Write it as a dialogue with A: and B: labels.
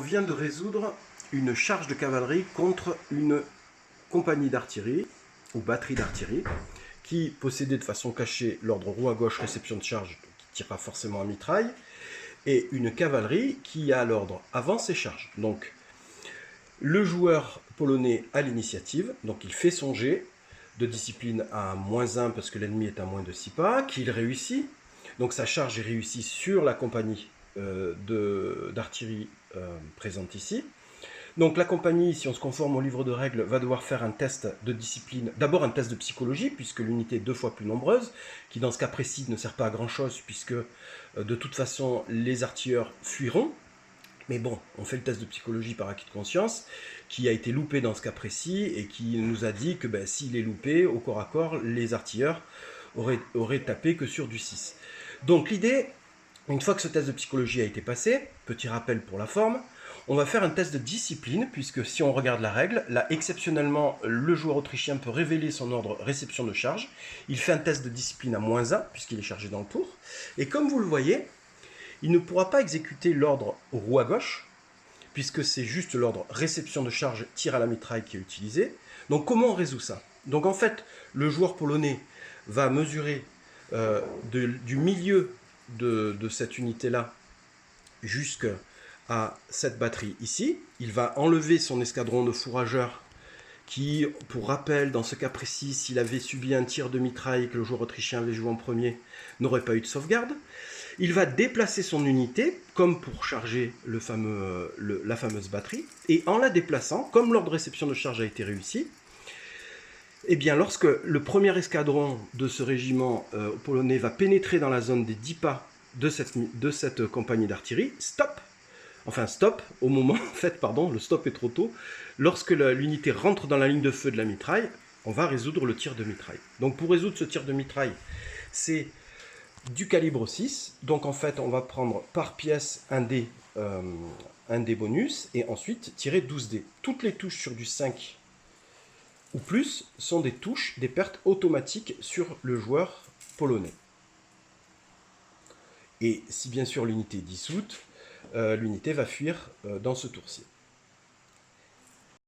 A: vient de résoudre une charge de cavalerie contre une compagnie d'artillerie, ou batterie d'artillerie, qui possédait de façon cachée l'ordre roue à gauche, réception de charge, qui tirera forcément à mitraille, et une cavalerie qui a l'ordre avance et charge. Donc, le joueur polonais a l'initiative, donc il fait son jet de discipline à -1 parce que l'ennemi est à moins de 6 pas, qu'il réussit. Donc sa charge est réussie sur la compagnie d'artillerie présente ici. Donc la compagnie, si on se conforme au livre de règles, va devoir faire un test de discipline, d'abord un test de psychologie, puisque l'unité est 2 fois plus nombreuse, qui dans ce cas précis ne sert pas à grand chose, puisque de toute façon les artilleurs fuiront. Mais bon, on fait le test de psychologie par acquis de conscience, qui a été loupé dans ce cas précis, et qui nous a dit que s'il est loupé, au corps à corps, les artilleurs auraient tapé que sur du 6. Donc l'idée, une fois que ce test de psychologie a été passé, petit rappel pour la forme, on va faire un test de discipline, puisque si on regarde la règle, là exceptionnellement, le joueur autrichien peut révéler son ordre réception de charge. Il fait un test de discipline à -1, puisqu'il est chargé dans le tour. Et comme vous le voyez, il ne pourra pas exécuter l'ordre roue à gauche, puisque c'est juste l'ordre réception de charge, tir à la mitraille qui est utilisé. Donc comment on résout ça? Donc en fait, le joueur polonais va mesurer du milieu de cette unité-là jusqu'à cette batterie ici. Il va enlever son escadron de fourrageurs qui, pour rappel, dans ce cas précis, s'il avait subi un tir de mitraille que le joueur autrichien avait joué en premier, n'aurait pas eu de sauvegarde. Il va déplacer son unité, comme pour charger la fameuse batterie, et en la déplaçant, comme l'ordre de réception de charge a été réussi, eh bien, lorsque le premier escadron de ce régiment polonais va pénétrer dans la zone des 10 pas de cette compagnie d'artillerie, stop, au moment, en fait, pardon, le stop est trop tôt, lorsque l'unité rentre dans la ligne de feu de la mitraille, on va résoudre le tir de mitraille. Donc pour résoudre ce tir de mitraille, c'est du calibre 6, donc en fait on va prendre par pièce un dé bonus, et ensuite tirer 12 dés. Toutes les touches sur du 5 ou plus sont des touches, des pertes automatiques sur le joueur polonais. Et si bien sûr l'unité est dissoute, l'unité va fuir dans ce tour-ci.